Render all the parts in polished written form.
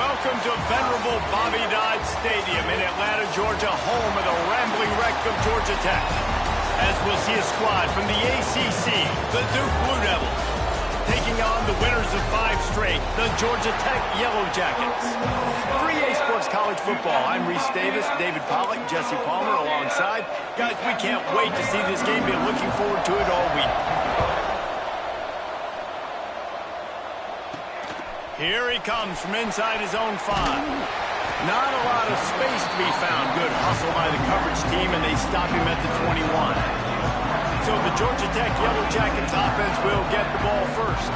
Welcome to venerable Bobby Dodd Stadium in Atlanta, Georgia, home of the rambling wreck of Georgia Tech. As we'll see a squad from the ACC, the Duke Blue Devils, taking on the winners of 5 straight, the Georgia Tech Yellow Jackets. For EA Sports College Football, I'm Reese Davis, David Pollack, Jesse Palmer alongside. Guys, we can't wait to see this game. Been looking forward to it all week. Here he comes from inside his own 5. Not a lot of space to be found. Good hustle by the coverage team, and they stop him at the 21. So the Georgia Tech Yellow Jackets offense will get the ball first.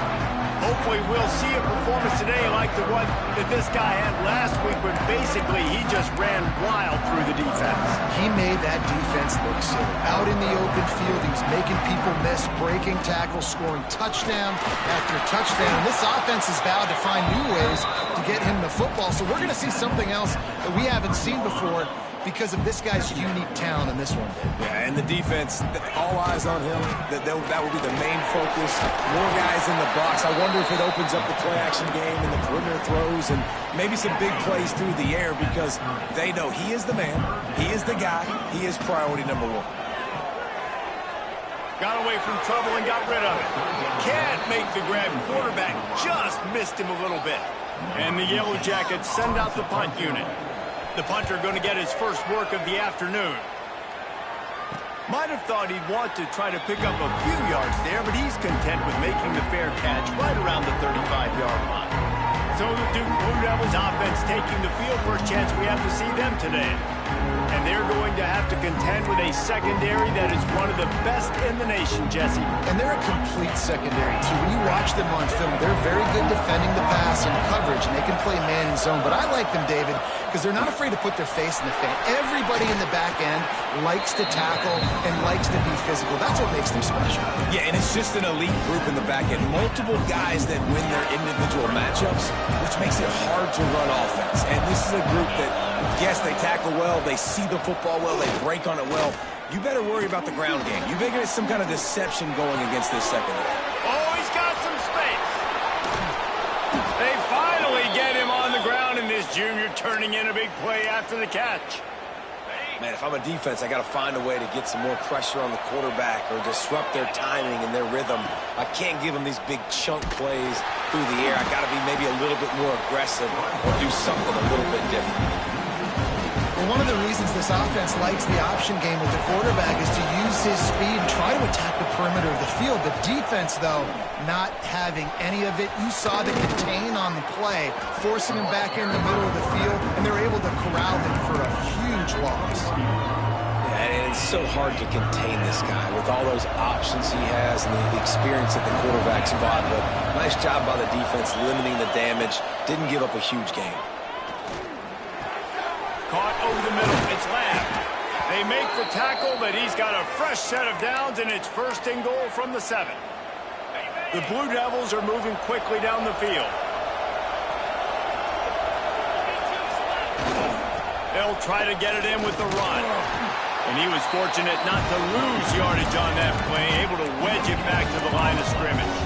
Hopefully we'll see a performance today like the one that this guy had last week, when basically he just ran wild through the defense. He made that defense look silly. Out in the open field, he's making people miss, breaking tackles, scoring touchdown after touchdown. And this offense has vowed to find new ways to get him the football. So we're going to see something else that we haven't seen before because of this guy's unique talent in this one. Yeah, and the defense, all eyes on him. That will be the main focus. More guys in the box. I wonder if it opens up the play-action game and the perimeter throws and maybe some big plays through the air, because they know he is the man, he is the guy, he is priority number 1. Got away from trouble and got rid of it. Can't make the grab. Quarterback just missed him a little bit. And the Yellow Jackets send out the punt unit. The punter going to get his first work of the afternoon. Might have thought he'd want to try to pick up a few yards there, but he's content with making the fair catch right around the 35-yard line. So the Duke Blue Devils offense taking the field. First chance we have to see them today. And they're going to have to contend with a secondary that is one of the best in the nation, Jesse. And they're a complete secondary, too. When you watch them on film, they're very good defending the pass and coverage, and they can play man and zone. But I like them, David, because they're not afraid to put their face in the fan. Everybody in the back end likes to tackle and likes to be physical. That's what makes them special. Yeah, and it's just an elite group in the back end. Multiple guys that win their individual matchups, which makes it hard to run offense. And this is a group that, yes, they tackle well, they see the football well, they break on it well. You better worry about the ground game. You better get some kind of deception going against this secondary. Oh, he's got some space. They finally get him on the ground, and this junior turning in a big play after the catch. Man, if I'm a defense, I got to find a way to get some more pressure on the quarterback or disrupt their timing and their rhythm. I can't give them these big chunk plays through the air. I got to be maybe a little bit more aggressive or do something a little bit different. Well, one of the reasons this offense likes the option game with the quarterback is to use his speed and try to attack the perimeter of the field. The defense, though, not having any of it. You saw the contain on the play, forcing him back in the middle of the field, and they're able to corral him for a huge loss. Yeah, and it's so hard to contain this guy with all those options he has and the experience at the quarterback spot. But nice job by the defense limiting the damage. Didn't give up a huge game. Caught over the middle. It's Lamb. They make the tackle, but he's got a fresh set of downs, and it's 1st and goal from the 7. The Blue Devils are moving quickly down the field. They'll try to get it in with the run. And he was fortunate not to lose yardage on that play, able to wedge it back to the line of scrimmage.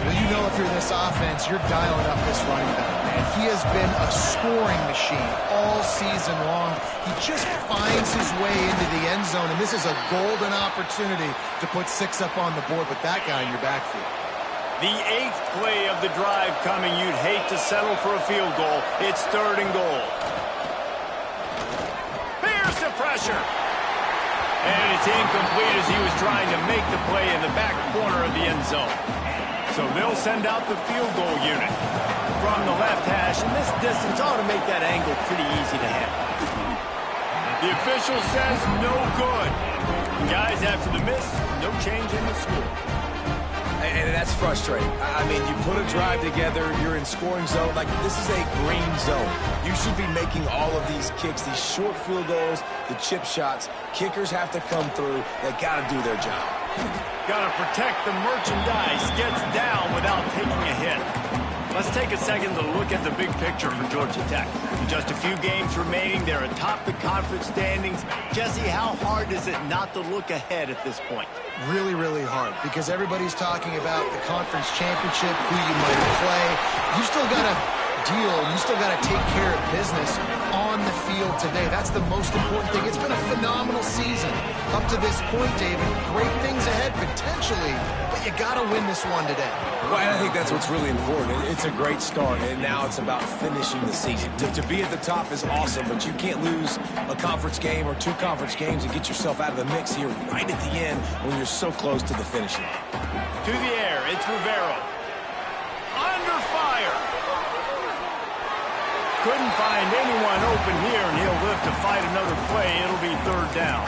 Well, you know, if you're this offense, you're dialing up this running back, man. He has been a scoring machine all season long. He just finds his way into the end zone, and this is a golden opportunity to put 6 up on the board with that guy in your backfield. The 8th play of the drive coming. You'd hate to settle for a field goal. It's 3rd and goal. Here's the pressure. And it's incomplete as he was trying to make the play in the back corner of the end zone. So they'll send out the field goal unit from the left hash, and this distance ought to make that angle pretty easy to handle. The official says no good. Guys, after the miss, no change in the score. And that's frustrating. I mean, you put a drive together, you're in scoring zone. Like, this is a green zone. You should be making all of these kicks, these short field goals, the chip shots. Kickers have to come through. They got to do their job. Got to protect the merchandise. Gets down without taking a hit. Let's take a second to look at the big picture for Georgia Tech. Just a few games remaining. They're atop the conference standings. Jesse, how hard is it not to look ahead at this point? Really, really hard, because everybody's talking about the conference championship, who you might play. You still got to deal, and you still got to take care of business on the field today. That's the most important thing. It's been a phenomenal season up to this point, David. Great things ahead, potentially, but you got to win this one today. Well, and I think that's what's really important. It's a great start, and now it's about finishing the season. To be at the top is awesome, but you can't lose a conference game or 2 conference games and get yourself out of the mix here right at the end when you're so close to the finish line. To the air, it's Rivero. Under fire. Couldn't find anyone open here, and he'll live to fight another play. It'll be 3rd down.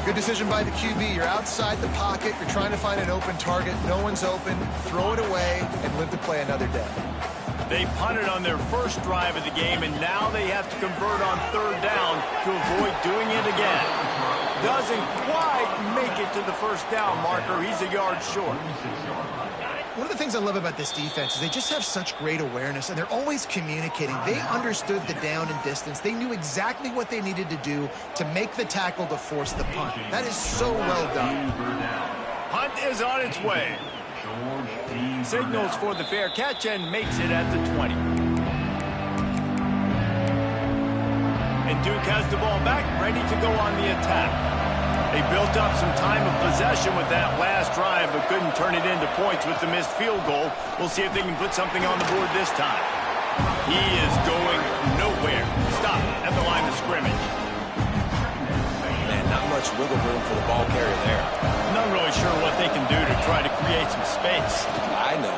Good decision by the QB. You're outside the pocket. You're trying to find an open target. No one's open. Throw it away and live to play another day. They punted on their first drive of the game, and now they have to convert on 3rd down to avoid doing it again. Doesn't quite make it to the 1st down marker. He's a yard short. One of the things I love about this defense is they just have such great awareness, and they're always communicating. They understood the down and distance. They knew exactly what they needed to do to make the tackle to force the punt. That is so well done. Punt is on its way. Signals for the fair catch and makes it at the 20. And Duke has the ball back, ready to go on the attack. They built up some time of possession with that last drive, but couldn't turn it into points with the missed field goal. We'll see if they can put something on the board this time. He is going nowhere. Stop at the line of scrimmage. Man, not much wiggle room for the ball carrier there. Not really sure what they can do to try to create some space. I know.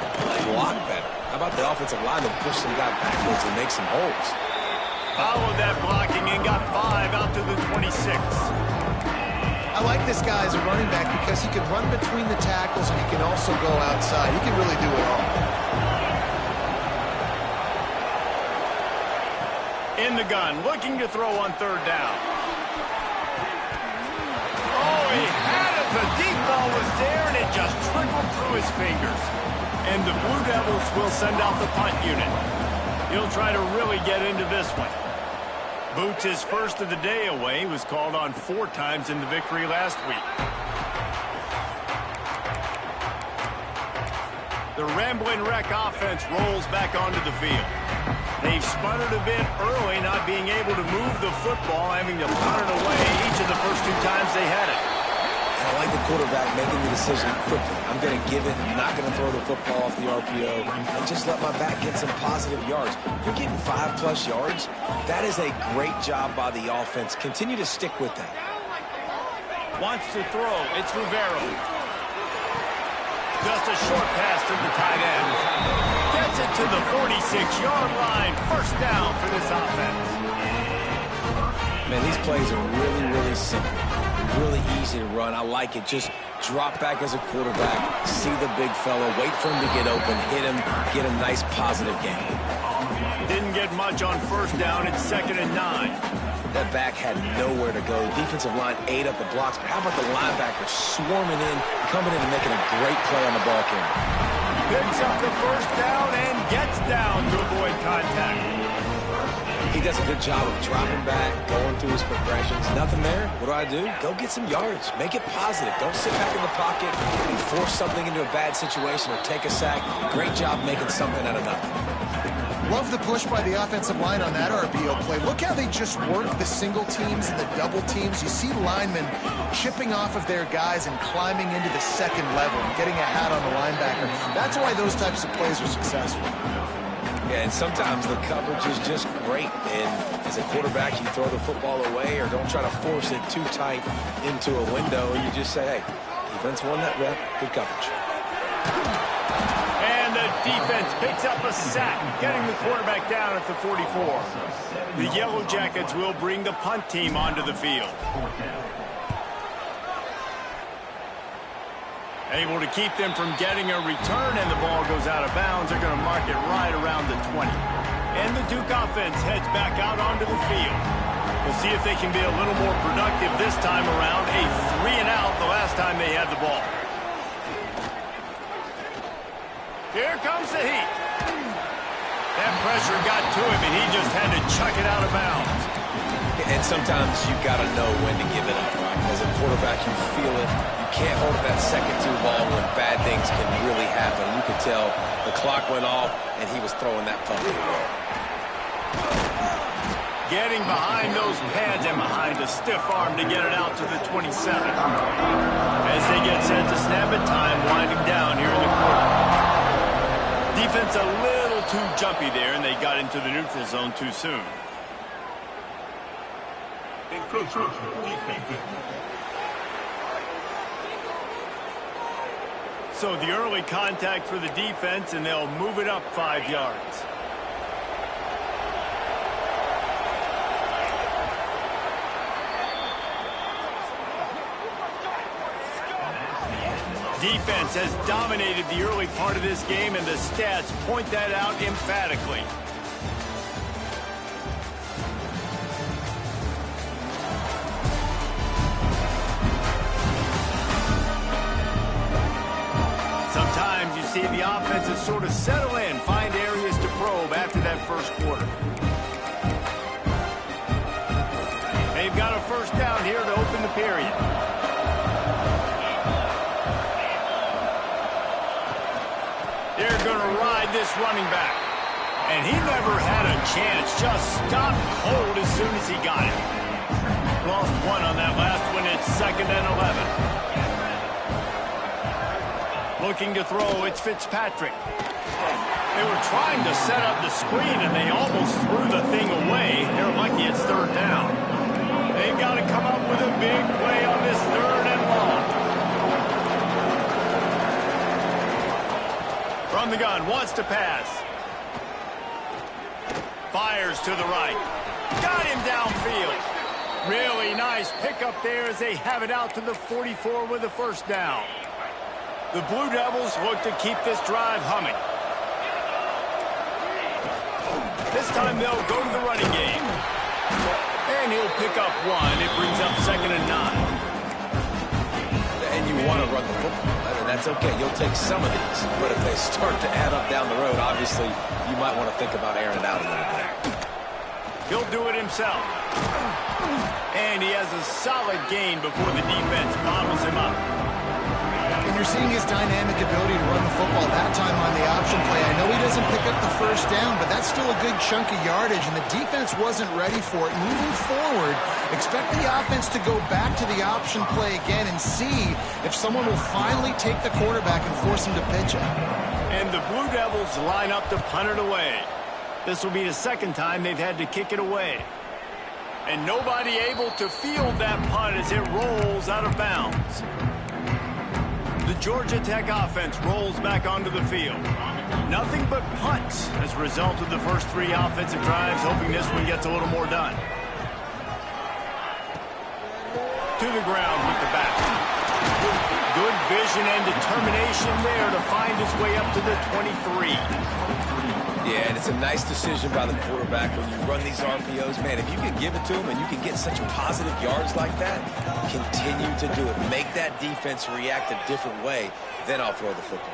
Block better. How about the offensive lineman push some guy backwards and make some holes? Followed that blocking and got 5 out to the 26. I like this guy as a running back because he can run between the tackles and he can also go outside. He can really do it all. In the gun, looking to throw on 3rd down. Oh, he had it. The deep ball was there, and it just trickled through his fingers. And the Blue Devils will send out the punt unit. He'll try to really get into this one. Boots his first of the day away. Was called on 4 times in the victory last week. The Ramblin' Wreck offense rolls back onto the field. They've sputtered a bit early, not being able to move the football, having to punt it away each of the first 2 times they had it. I like the quarterback making the decision quickly. I'm going to give it. I'm not going to throw the football off the RPO and just let my back get some positive yards. If you're getting 5+ yards, that is a great job by the offense. Continue to stick with that. Wants to throw. It's Rivero. Just a short pass to the tight end. Gets it to the 46-yard line. 1st down for this offense. Man, these plays are really, really simple. Really easy to run. I like it. Just drop back as a quarterback, see the big fella, wait for him to get open, hit him, get a nice positive gain. Didn't get much on 1st down. It's 2nd and 9. That back had nowhere to go. The defensive line ate up the blocks, but how about the linebacker swarming in, coming in and making a great play on the ball carrier? Picks up the 1st down and gets down to avoid contact. He does a good job of dropping back, going through his progressions. Nothing there. What do? Go get some yards. Make it positive. Don't sit back in the pocket and force something into a bad situation or take a sack. Great job making something out of nothing. Love the push by the offensive line on that RPO play. Look how they just work the single teams and the double teams. You see linemen chipping off of their guys and climbing into the 2nd level and getting a hat on the linebacker. That's why those types of plays are successful. Yeah, and sometimes the coverage is just great. And as a quarterback, you throw the football away or don't try to force it too tight into a window. And you just say, hey, defense won that rep. Good coverage. And the defense picks up a sack, getting the quarterback down at the 44. The Yellow Jackets will bring the punt team onto the field. Able to keep them from getting a return, and the ball goes out of bounds. They're going to mark it right around the 20. And the Duke offense heads back out onto the field. We'll see if they can be a little more productive this time around. A 3-and-out the last time they had the ball. Here comes the heat. That pressure got to him, and he just had to chuck it out of bounds. And sometimes you got to know when to give it up, right? As a quarterback, you feel it. You can't hold that second too long when bad things can really happen. You could tell the clock went off, and he was throwing that puppy away. Getting behind those pads and behind a stiff arm to get it out to the 27. As they get set to snap it, time winding down here in the quarter. Defense a little too jumpy there, and they got into the neutral zone too soon. So the early contact for the defense, and they'll move it up 5 yards. Defense has dominated the early part of this game, and the stats point that out emphatically. Sometimes you see the offenses sort of settle in, find areas to probe after that first quarter. They've got a first down here to open the period. They're going to ride this running back. And he never had a chance. Just stopped cold as soon as he got it. Lost one on that last one. It's 2nd and 11. Looking to throw, it's Fitzpatrick. They were trying to set up the screen, and they almost threw the thing away. They're lucky it's 3rd down. They've got to come up with a big play on this 3rd and long. From the gun, wants to pass. Fires to the right. Got him downfield. Really nice pickup there as they have it out to the 44 with a first down. The Blue Devils look to keep this drive humming. This time they'll go to the running game. And he'll pick up 1. It brings up 2nd and 9. And you want to run the football. I mean, that's okay. You'll take some of these. But if they start to add up down the road, obviously, you might want to think about airing it out a little bit. He'll do it himself. And he has a solid gain before the defense bottles him up. And you're seeing his dynamic ability to run the football that time on the option play. I know he doesn't pick up the first down, but that's still a good chunk of yardage, and the defense wasn't ready for it. Moving forward, expect the offense to go back to the option play again and see if someone will finally take the quarterback and force him to pitch it. And the Blue Devils line up to punt it away. This will be the 2nd time they've had to kick it away. And nobody able to field that punt as it rolls out of bounds. The Georgia Tech offense rolls back onto the field. Nothing but punts as a result of the first 3 offensive drives, hoping this one gets a little more done. To the ground with the back. Good vision and determination there to find his way up to the 23. Yeah, and it's a nice decision by the quarterback when you run these RPOs. Man, if you can give it to him and you can get such positive yards like that, continue to do it. Make that defense react a different way, then I'll throw the football.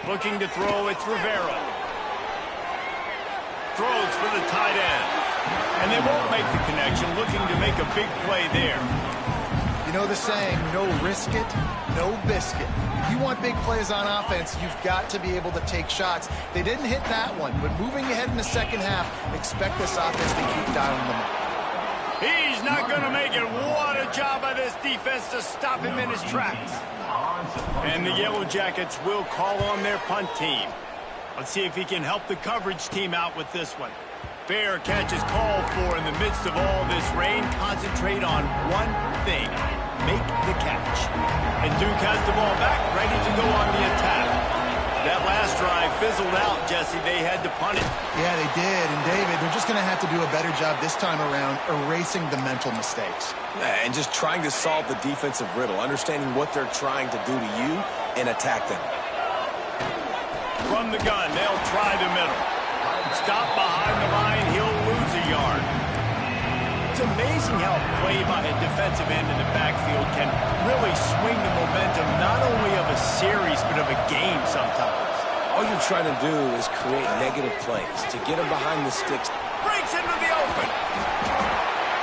Looking to throw, it's Rivera. Throws for the tight end. And they won't make the connection, looking to make a big play there. You know the saying, no risk it, no biscuit. If you want big plays on offense, you've got to be able to take shots. They didn't hit that one, but moving ahead in the second half, expect this offense to keep dialing them up. He's not going to make it. What a job by this defense to stop him in his tracks. And the Yellow Jackets will call on their punt team. Let's see if he can help the coverage team out with this one. Fair catch is called for in the midst of all this rain. Concentrate on one thing. Make the catch. And Duke has the ball back, ready to go on the attack. That last drive fizzled out, Jesse. They had to punt it. Yeah, they did. And, David, they're just going to have to do a better job this time around erasing the mental mistakes. And just trying to solve the defensive riddle, understanding what they're trying to do to you and attack them. From the gun, they'll try the middle. Stop behind the line, he'll lose a yard. It's amazing how play by a defensive end in the backfield can really swing the momentum not only of a series but of a game sometimes. All you're trying to do is create negative plays to get them behind the sticks. Breaks into the open.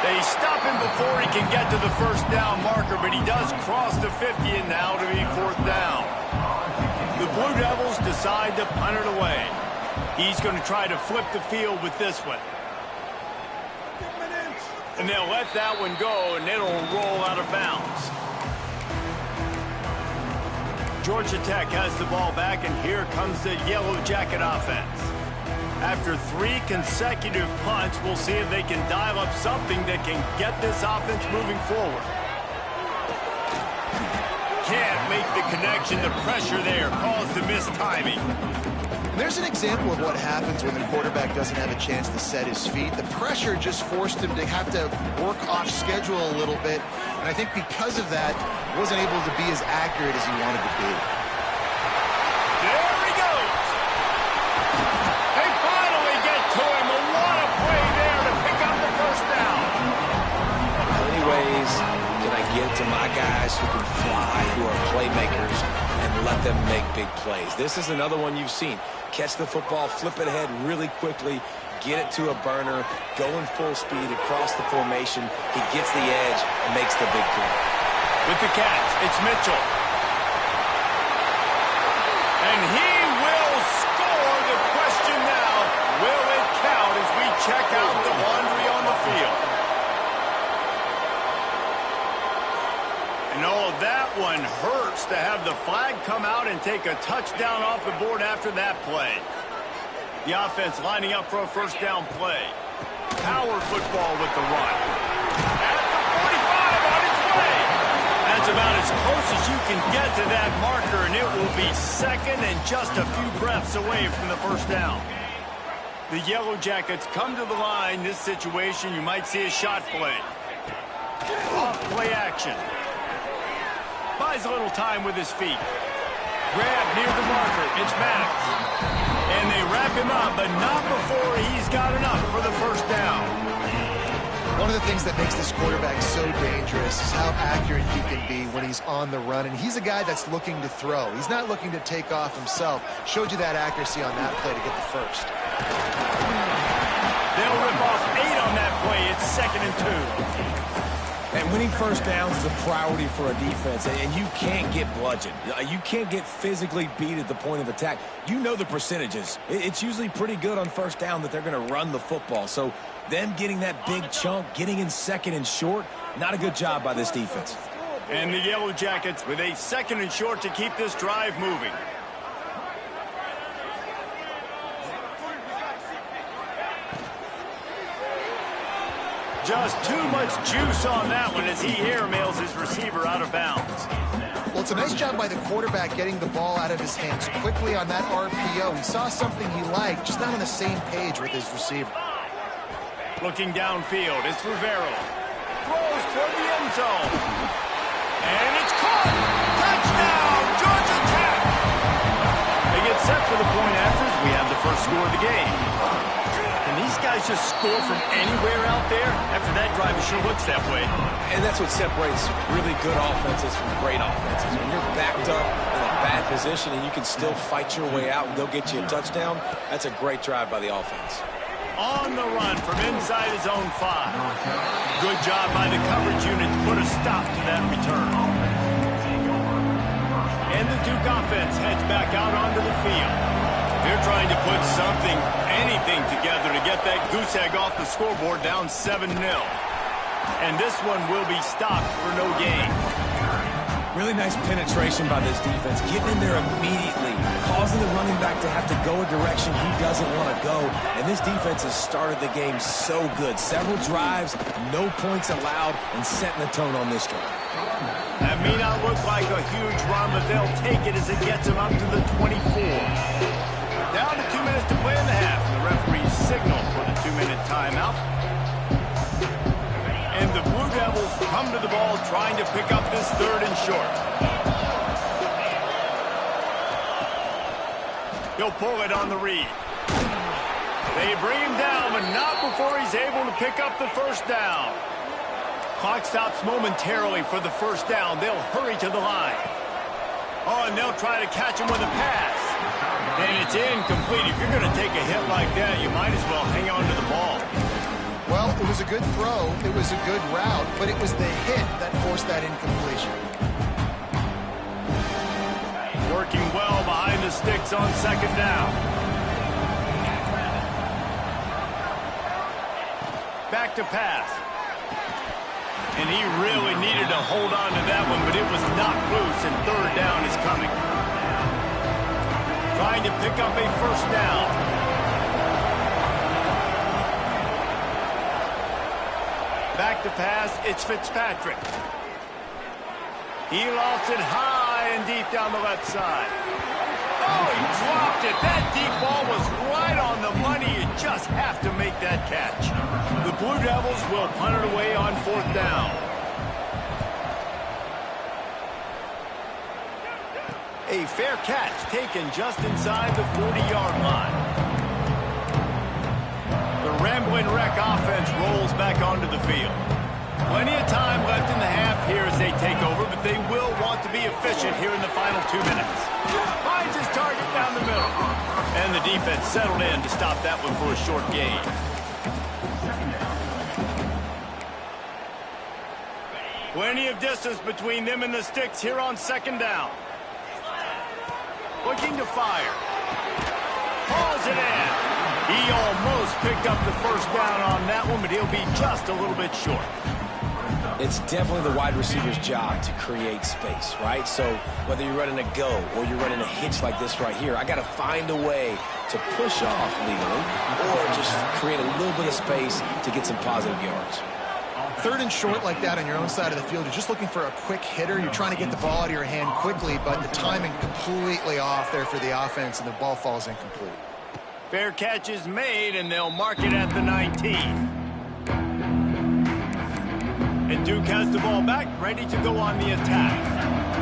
They stop him before he can get to the first down marker, but he does cross the 50 and now to be fourth down. The Blue Devils decide to punt it away. He's going to try to flip the field with this one. And they'll let that one go, and it'll roll out of bounds. Georgia Tech has the ball back, and here comes the Yellow Jacket offense. After 3 consecutive punts, we'll see if they can dial up something that can get this offense moving forward. Can't make the connection. The pressure there caused the mistiming. There's an example of what happens when the quarterback doesn't have a chance to set his feet. The pressure just forced him to have to work off schedule a little bit. And I think because of that, wasn't able to be as accurate as he wanted to be. There he goes. They finally get to him. And what a play there to pick up the first down. How many ways can I get to my guys who can fly, who are playmakers, and let them make big plays? This is another one you've seen. Catch the football, flip it ahead really quickly, get it to a burner, go in full speed across the formation. He gets the edge and makes the big play. With the catch, it's Mitchell. And he will score. The question now, will it count as we check out the laundry on the field? And oh, that one hurts to have the flag come out and take a touchdown off the board after that play. The offense lining up for a first down play. Power football with the run. At the 45 on its way. That's about as close as you can get to that marker, and it will be second and just a few breaths away from the first down. The Yellow Jackets come to the line. This situation, you might see a shot play. Off play action. Buys a little time with his feet. Grab near the marker. It's Max. And they wrap him up, but not before he's got enough for the first down. One of the things that makes this quarterback so dangerous is how accurate he can be when he's on the run. And he's a guy that's looking to throw. He's not looking to take off himself. Showed you that accuracy on that play to get the first. They'll rip off 8 on that play. It's 2nd and 2. And winning first downs is a priority for a defense, and you can't get bludgeoned. You can't get physically beat at the point of attack. You know the percentages. It's usually pretty good on first down that they're going to run the football. So them getting that big chunk, getting in 2nd and short, not a good job by this defense. And the Yellow Jackets with a 2nd and short to keep this drive moving. Just too much juice on that one as he airmails his receiver out of bounds. Well, it's a nice job by the quarterback getting the ball out of his hands quickly on that RPO. He saw something he liked, just not on the same page with his receiver. Looking downfield, it's Rivero. Throws toward the end zone. And it's caught! Touchdown, Georgia Tech! They get set for the point afters. We have the first score of the game. Can these guys just score from anywhere out there? After that drive, it sure looks that way. And that's what separates really good offenses from great offenses. When you're backed up in a bad position and you can still fight your way out and they'll get you a touchdown, that's a great drive by the offense. On the run from inside his own 5. Good job by the coverage unit to put a stop to that return. And the Duke offense heads back out onto the field. They're trying to put something, anything together to get that goose egg off the scoreboard down 7-0. And this one will be stopped for no gain. Really nice penetration by this defense, getting in there immediately, causing the running back to have to go a direction he doesn't want to go. And this defense has started the game so good. Several drives, no points allowed, and setting the tone on this drive. That may not look like a huge run, but they'll take it as it gets them up to the 24. Down to 2 minutes to play in the half. The referees signal for the 2-minute timeout. And the Blue Devils come to the ball trying to pick up this 3rd and short. He'll pull it on the read. They bring him down, but not before he's able to pick up the first down. Clock stops momentarily for the first down. They'll hurry to the line. Oh, and they'll try to catch him with a pass. And it's incomplete. If you're going to take a hit like that, you might as well hang on to the ball. Well, it was a good throw, it was a good route, but it was the hit that forced that incompletion. Working well behind the sticks on second down. Back to pass. And he really needed to hold on to that one, but it was knocked loose, and third down is coming. Trying to pick up a first down. Back to pass, it's Fitzpatrick. He lost it high and deep down the left side. Oh, he dropped it. That deep ball was right on the money. You just have to make that catch. The Blue Devils will punt it away on fourth down. A fair catch taken just inside the 40-yard line. The Ramblin' Wreck offense rolls back onto the field. Plenty of time left in the half here as they take over, but they will want to be efficient here in the final 2 minutes. Finds his target down the middle. And the defense settled in to stop that one for a short gain. Plenty of distance between them and the sticks here on second down. Looking to fire. Pulls it in. He almost picked up the first down on that one, but he'll be just a little bit short. It's definitely the wide receiver's job to create space, right? So whether you're running a go or you're running a hitch like this right here, I got to find a way to push off legally or just create a little bit of space to get some positive yards. Third and short like that on your own side of the field, you're just looking for a quick hitter. You're trying to get the ball out of your hand quickly, but the timing completely off there for the offense, and the ball falls incomplete. Fair catch is made, and they'll mark it at the 19. And Duke has the ball back, ready to go on the attack.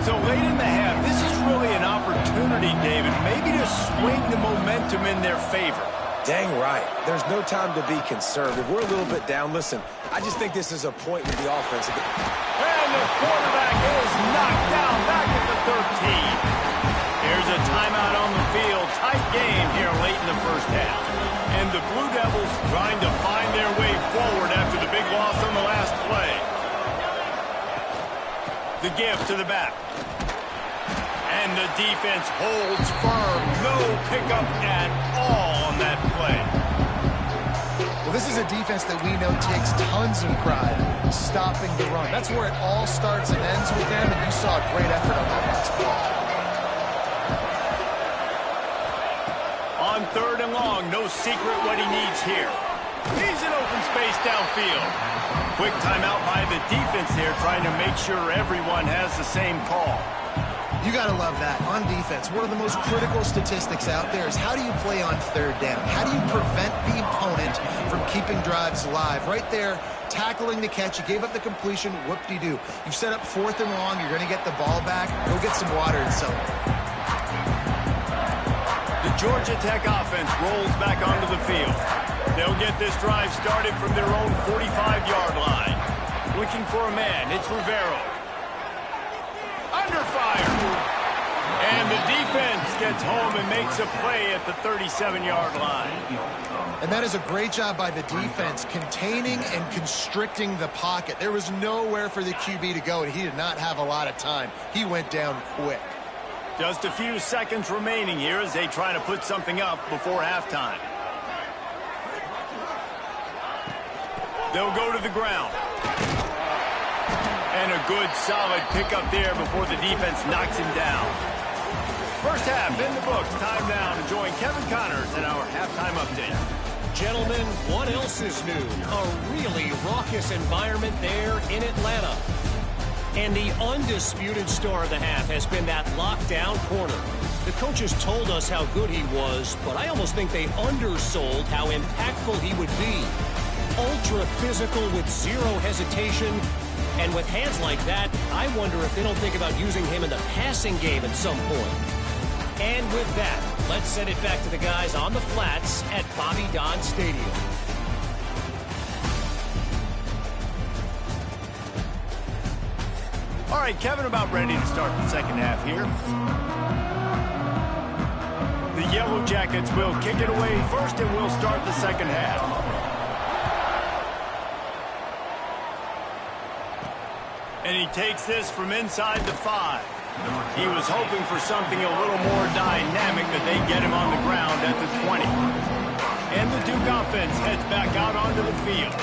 So late in the half, this is really an opportunity, David, maybe to swing the momentum in their favor. Dang right. There's no time to be concerned. If we're a little bit down, listen, I just think this is a point with the offense. And the quarterback is knocked down back at the 13. Here's a timeout on the field. Tight game here late in the first half. And the Blue Devils trying to find their way forward after the big loss on the last play. The give to the back. And the defense holds firm. No pickup at all on that play. Well, this is a defense that we know takes tons of pride stopping the run. That's where it all starts and ends with them, and you saw a great effort on that last play. On third and long, no secret what he needs here. He's in open space downfield. Quick timeout by the defense there, trying to make sure everyone has the same call. You got to love that. On defense, one of the most critical statistics out there is how do you play on third down? How do you prevent the opponent from keeping drives alive? Right there, tackling the catch. You gave up the completion. Whoop-de-doo. You've set up fourth and long. You're going to get the ball back. Go get some water and celebrate. The Georgia Tech offense rolls back onto the field. They'll get this drive started from their own 45-yard line. Looking for a man. It's Rivero. Under fire. And the defense gets home and makes a play at the 37-yard line. And that is a great job by the defense, containing and constricting the pocket. There was nowhere for the QB to go, and he did not have a lot of time. He went down quick. Just a few seconds remaining here as they try to put something up before halftime. They'll go to the ground. And a good, solid pickup there before the defense knocks him down. First half in the books. Time now to join Kevin Connors in our halftime update. Gentlemen, what else is new? A really raucous environment there in Atlanta. And the undisputed star of the half has been that lockdown corner. The coaches told us how good he was, but I almost think they undersold how impactful he would be. Ultra physical with zero hesitation. And with hands like that, I wonder if they don't think about using him in the passing game at some point. And with that, let's send it back to the guys on the flats at Bobby Dodd Stadium. All right, Kevin, about ready to start the second half here. The Yellow Jackets will kick it away first, and we'll start the second half. And he takes this from inside the 5. He was hoping for something a little more dynamic, that they get him on the ground at the 20. And the Duke offense heads back out onto the field.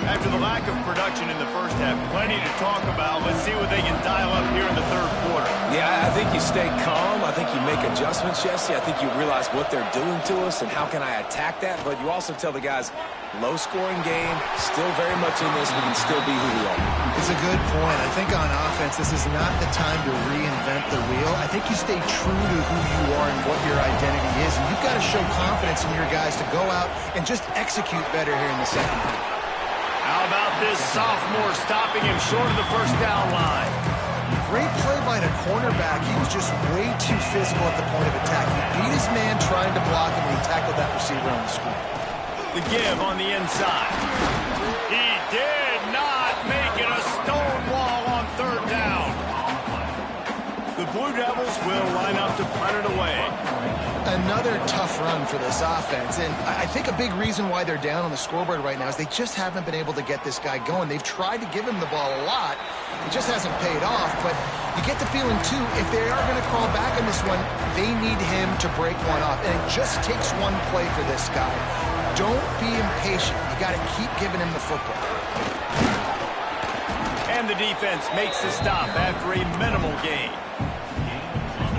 After the lack of production in the first half, plenty to talk about. Let's see what they can dial up here in the third quarter. Yeah, I think you stay calm. I think you make adjustments, Jesse. I think you realize what they're doing to us and how can I attack that. But you also tell the guys, low-scoring game, still very much in this. We can still be who we are. It's a good point. I think on offense, this is not the time to reinvent the wheel. I think you stay true to who you are and what your identity is. And you've got to show confidence in your guys to go out and just execute better here in the second half. How about this sophomore stopping him short of the first down line? Great play by the cornerback. He was just way too physical at the point of attack. He beat his man trying to block him, and he tackled that receiver on the screen. The give on the inside. He did not make it a stone wall on third down. The Blue Devils will line up to punt it away. Another tough run for this offense, and I think a big reason why they're down on the scoreboard right now is they just haven't been able to get this guy going. They've tried to give him the ball a lot. It just hasn't paid off, but you get the feeling, too, if they are going to crawl back on this one, they need him to break one off, and it just takes one play for this guy. Don't be impatient. You got to keep giving him the football. And the defense makes the stop after a minimal gain.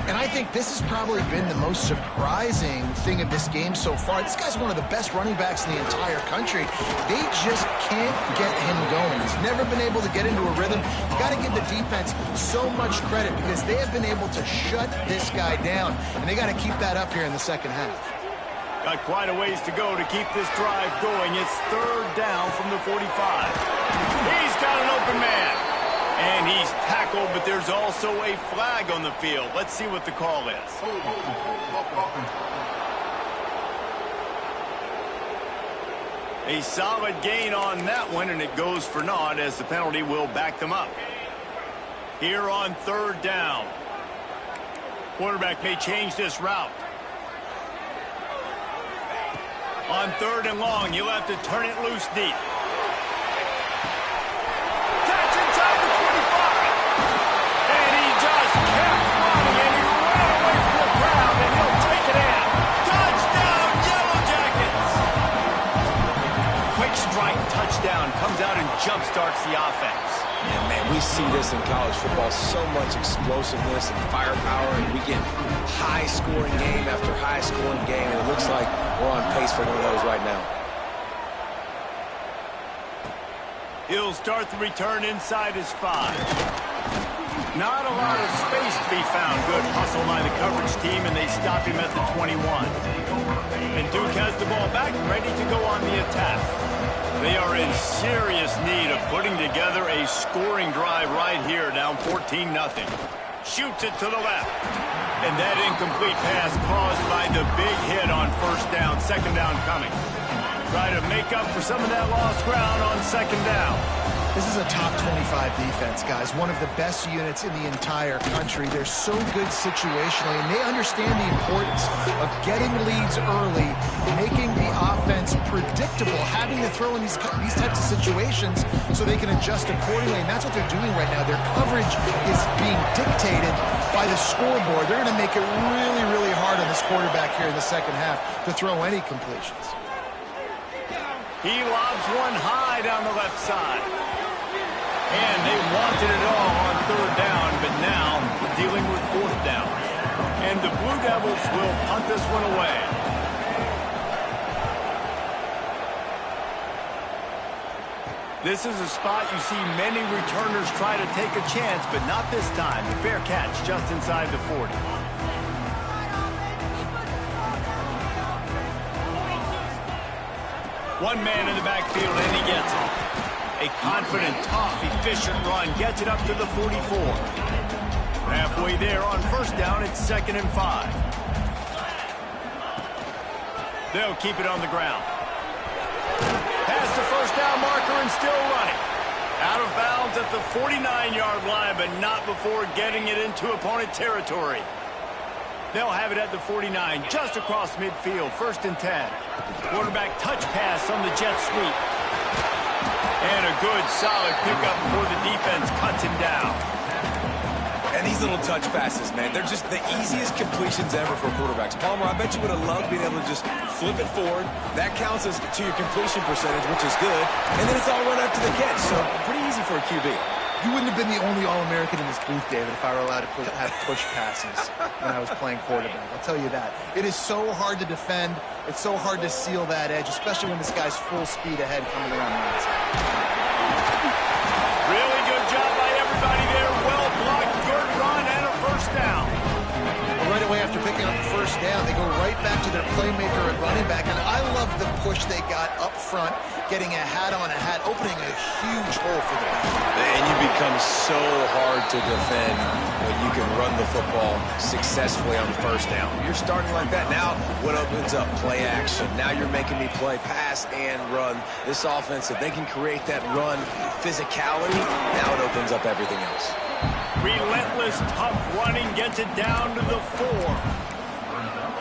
And I think this has probably been the most surprising thing of this game so far. This guy's one of the best running backs in the entire country. They just can't get him going. He's never been able to get into a rhythm. You got to give the defense so much credit because they have been able to shut this guy down, and they got to keep that up here in the second half. Got quite a ways to go to keep this drive going. It's third down from the 45. He's got an open man. And he's tackled, but there's also a flag on the field. Let's see what the call is. A solid gain on that one, and it goes for naught as the penalty will back them up. Here on third down. Quarterback may change this route. On third and long, you'll have to turn it loose deep. Touchdown, comes out and jump-starts the offense. And, man, we see this in college football, so much explosiveness and firepower, and we get high-scoring game after high-scoring game, and it looks like we're on pace for one of those right now. He'll start the return inside his 5. Not a lot of space to be found. Good hustle by the coverage team, and they stop him at the 21. And Duke has the ball back, ready to go on the attack. They are in serious need of putting together a scoring drive right here, down 14-0. Shoots it to the left. And that incomplete pass caused by the big hit on first down, second down coming. Try to make up for some of that lost ground on second down. This is a top 25 defense, guys. One of the best units in the entire country. They're so good situationally, and they understand the importance of getting leads early, making the offense predictable, having to throw in these types of situations so they can adjust accordingly, and that's what they're doing right now. Their coverage is being dictated by the scoreboard. They're going to make it really, really hard on this quarterback here in the second half to throw any completions. He lobs one high down the left side. And they wanted it all on third down, but now dealing with fourth down. And the Blue Devils will punt this one away. This is a spot you see many returners try to take a chance, but not this time. The fair catch just inside the 40. One man in the backfield, and he gets it. A confident, tough, efficient run gets it up to the 44. Halfway there on first down, it's 2nd and 5. They'll keep it on the ground. Past the first down marker and still running. Out of bounds at the 49-yard line, but not before getting it into opponent territory. They'll have it at the 49, just across midfield, 1st and 10. Quarterback touch pass on the jet sweep. And a good, solid pickup before the defense cuts him down. And these little touch passes, man, they're just the easiest completions ever for quarterbacks. Palmer, I bet you would have loved being able to just flip it forward. That counts as to your completion percentage, which is good. And then it's all run after the catch, so pretty easy for a QB. You wouldn't have been the only All-American in this booth, David, if I were allowed to have push passes when I was playing quarterback. I'll tell you that. It is so hard to defend. It's so hard to seal that edge, especially when this guy's full speed ahead coming around the outside. Really good job by everybody there. Well blocked, good run, and a first down. Well, right away after picking up the first down, they go right back to their playmaker at running back. And I love the push they got up front, getting a hat on a hat, opening a huge hole for the back. And you become so hard to defend when you can run the football successfully on the first down. You're starting like that. Now what opens up? Play action. Now you're making me play pass and run. This offense, if they can create that run physicality, now it opens up everything else. Relentless, tough running gets it down to the 4.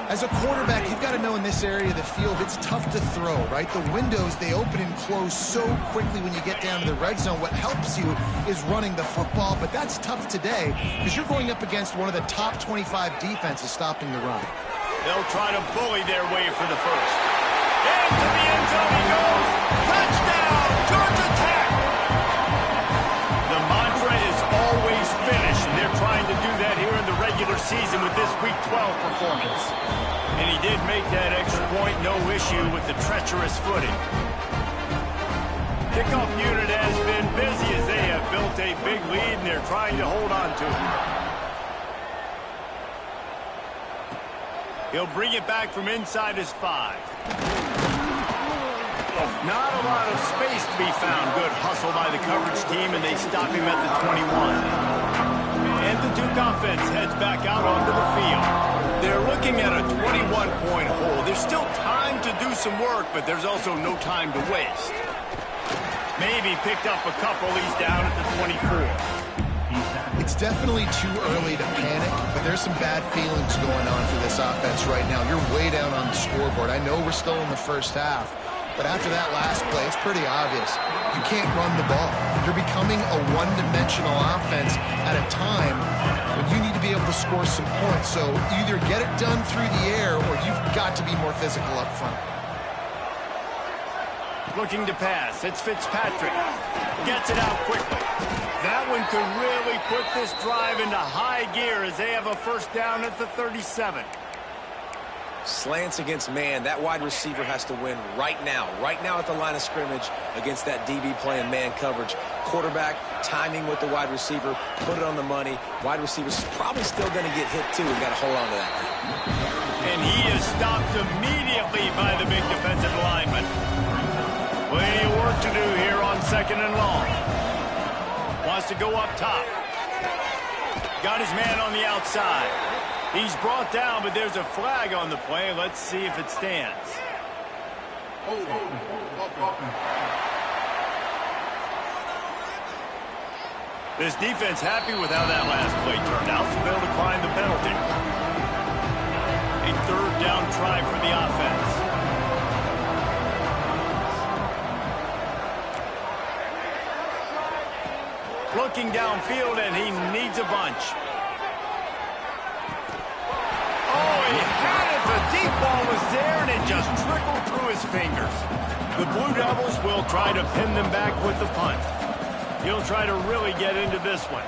As a quarterback, you've got to know in this area of the field, it's tough to throw, right? The windows, they open and close so quickly when you get down to the red zone. What helps you is running the football, but that's tough today because you're going up against one of the top 25 defenses stopping the run. They'll try to bully their way for the first. Into the end zone he goes. Touchdown, Georgia Tech! The mantra is always finish, and they're trying to do that here in the regular season with this Week 12 performance. And he did make that extra point, no issue with the treacherous footing. Kickoff unit has been busy as they have built a big lead, and they're trying to hold on to it. He'll bring it back from inside his 5. Not a lot of space to be found. Good hustle by the coverage team, and they stop him at the 21. And the Duke offense heads back out onto the field. They're looking at a 21-point hole. There's still time to do some work, but there's also no time to waste. Maybe picked up a couple. He's down at the 24. It's definitely too early to panic, but there's some bad feelings going on for this offense right now. You're way down on the scoreboard. I know we're still in the first half, but after that last play, it's pretty obvious. You can't run the ball. You're becoming a one-dimensional offense at a time when you need to be able to score some points. So either get it done through the air or you've got to be more physical up front. Looking to pass. It's Fitzpatrick. Gets it out quickly. That one could really put this drive into high gear as they have a first down at the 37. Slants against man. That wide receiver has to win right now at the line of scrimmage against that DB playing man coverage. Quarterback, timing with the wide receiver, put it on the money. Wide receiver's probably still going to get hit too. We've got to hold on to that. And he is stopped immediately by the big defensive lineman. Plenty of work to do here on 2nd and long. Wants to go up top. Got his man on the outside. He's brought down, but there's a flag on the play. Let's see if it stands. This defense happy with how that last play turned out, so they'll decline the penalty. A 3rd down try for the offense. Looking downfield, and he needs a bunch. Oh, he had it. The deep ball was there, and it just trickled through his fingers. The Blue Devils will try to pin them back with the punt. He'll try to really get into this one.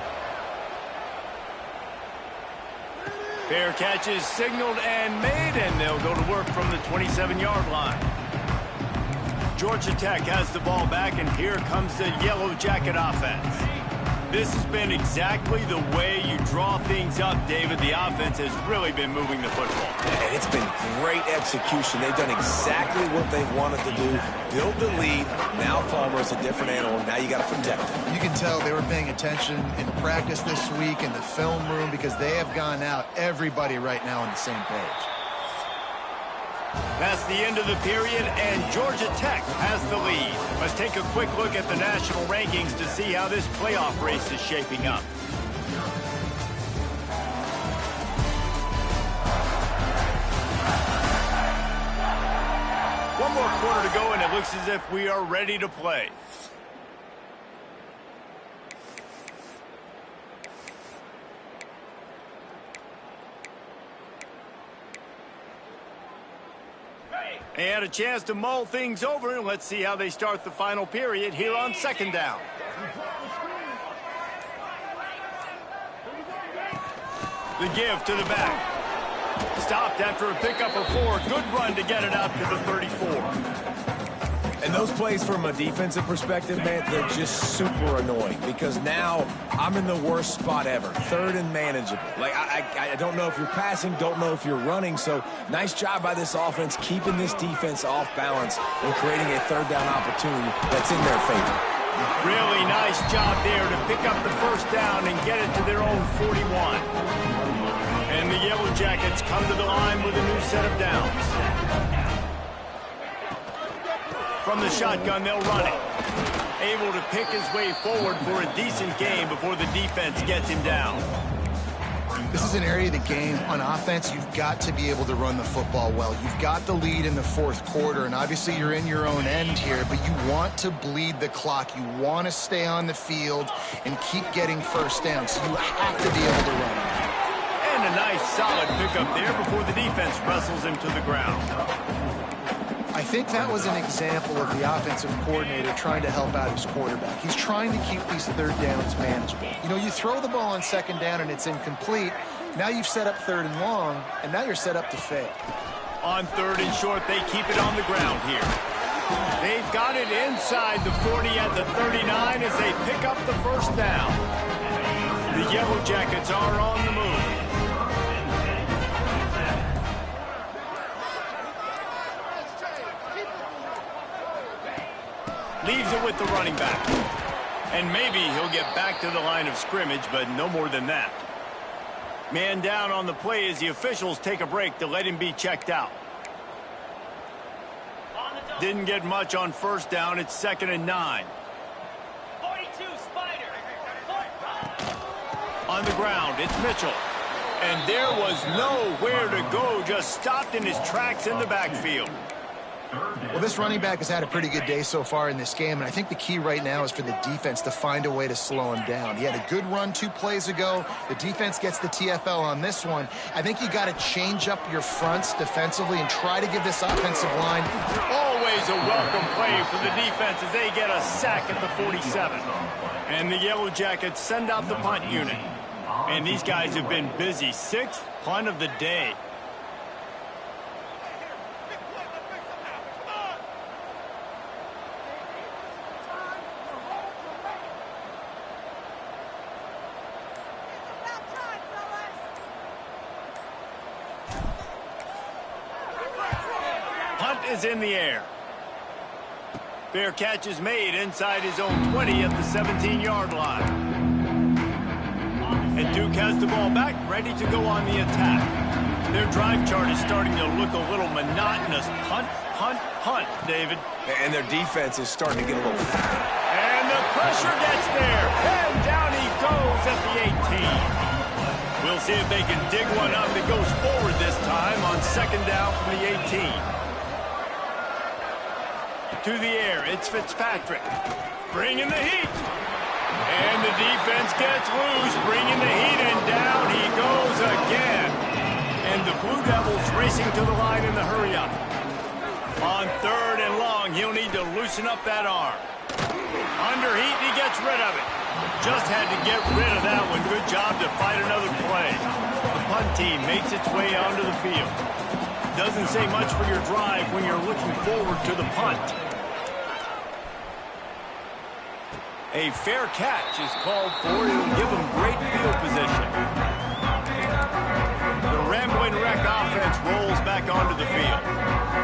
Fair catch is signaled and made, and they'll go to work from the 27-yard line. Georgia Tech has the ball back, and here comes the Yellow Jacket offense. This has been exactly the way you draw things up, David. The offense has really been moving the football. And it's been great execution. They've done exactly what they've wanted to do. Build the lead. Now Palmer is a different animal. Now you got to protect him. You can tell they were paying attention in practice this week in the film room because they have gone out, everybody right now on the same page. That's the end of the period, and Georgia Tech has the lead. Let's take a quick look at the national rankings to see how this playoff race is shaping up. One more quarter to go, and it looks as if we are ready to play. They had a chance to mull things over, and let's see how they start the final period here on second down. The give to the back. Stopped after a pickup of 4. Good run to get it out to the 34. And those plays from a defensive perspective, man, they're just super annoying because now I'm in the worst spot ever. Third and manageable. Like, I don't know if you're passing, don't know if you're running. So nice job by this offense keeping this defense off balance and creating a third down opportunity that's in their favor. Really nice job there to pick up the first down and get it to their own 41. And the Yellow Jackets come to the line with a new set of downs. From the shotgun, they'll run it. Able to pick his way forward for a decent gain before the defense gets him down. This is an area of the game on offense you've got to be able to run the football well. You've got the lead in the fourth quarter, and obviously you're in your own end here, but you want to bleed the clock. You want to stay on the field and keep getting first down, so you have to be able to run it. And a nice solid pickup there before the defense wrestles him to the ground. I think that was an example of the offensive coordinator trying to help out his quarterback. He's trying to keep these third downs manageable. You know, you throw the ball on second down and it's incomplete. Now you've set up third and long, and now you're set up to fail. On third and short, they keep it on the ground here. They've got it inside the 40 at the 39 as they pick up the first down. The Yellow Jackets are on the move. Leaves it with the running back. And maybe he'll get back to the line of scrimmage, but no more than that. Man down on the play as the officials take a break to let him be checked out. Didn't get much on first down. It's 2nd and 9. 42 Spider. On the ground, it's Mitchell. And there was nowhere to go, just stopped in his tracks in the backfield. Well, this running back has had a pretty good day so far in this game, and I think the key right now is for the defense to find a way to slow him down. He had a good run 2 plays ago. The defense gets the TFL on this one. I think you got to change up your fronts defensively and try to give this offensive line. Always a welcome play for the defense as they get a sack at the 47. And the Yellow Jackets send out the punt unit. And these guys have been busy. 6th punt of the day. Is in the air. Fair catch is made inside his own 20 at the 17-yard line. And Duke has the ball back, ready to go on the attack. Their drive chart is starting to look a little monotonous. Punt, punt, punt, David. And their defense is starting to get a little fat. And the pressure gets there. And down he goes at the 18. We'll see if they can dig one up that goes forward this time on 2nd down from the 18. To the air, it's Fitzpatrick. Bringing the heat. And the defense gets loose, bringing the heat, and down he goes again. And the Blue Devils racing to the line in the hurry-up. On 3rd and long, he'll need to loosen up that arm. Under heat, he gets rid of it. Just had to get rid of that one. Good job to fight another play. The punt team makes its way onto the field. Doesn't say much for your drive when you're looking forward to the punt. A fair catch is called for. It'll give them great field position. The Ramblin' Wreck offense rolls back onto the field.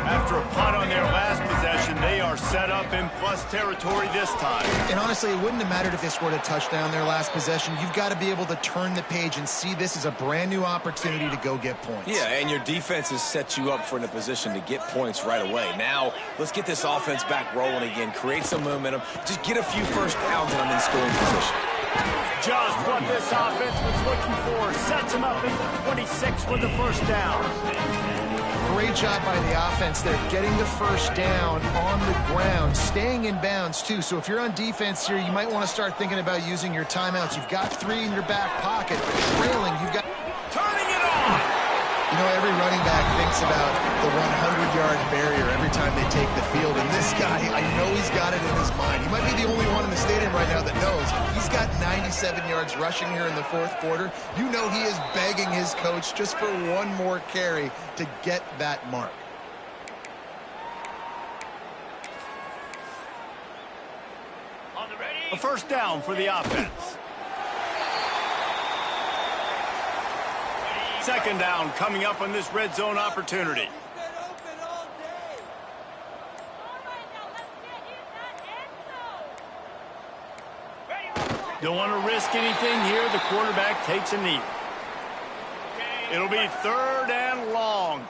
After a punt on their last possession, they are set up in plus territory this time. And honestly, it wouldn't have mattered if they scored a touchdown their last possession. You've got to be able to turn the page and see this as a brand new opportunity to go get points. Yeah, and your defense has set you up for in a position to get points right away. Now, let's get this offense back rolling again, create some momentum, just get a few first downs and I'm in scoring position. Just what this offense was looking for. Sets him up in the 26 for the first down. Great job by the offense there, getting the first down on the ground, staying in bounds too. So if you're on defense here, you might want to start thinking about using your timeouts. You've got 3 in your back pocket, but trailing, you've got... Turning it on! You know, every running back thinks thinks about the 100-yard barrier every time they take the field. And this guy, I know he's got it in his mind. He might be the only one in the stadium right now that knows he's got 97 yards rushing here in the fourth quarter. You know he is begging his coach just for one more carry to get that mark. On the ready. A first down for the offense. Second down coming up on this red zone opportunity. Don't want to risk anything here. The quarterback takes a knee. It'll be third and long.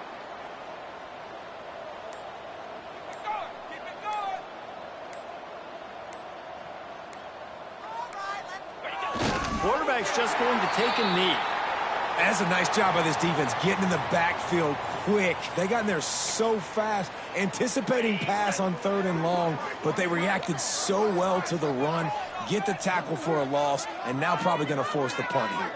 Quarterback's just going to take a knee. That's a nice job by this defense, getting in the backfield quick. They got in there so fast, anticipating pass on third and long, but they reacted so well to the run, get the tackle for a loss, and now probably going to force the punt here.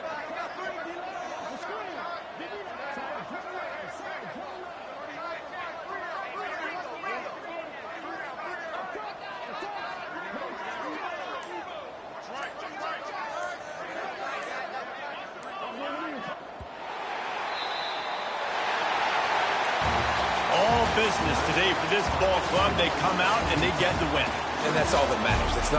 Business today for this ball club. They come out and they get the win. And that's all that matters. It's not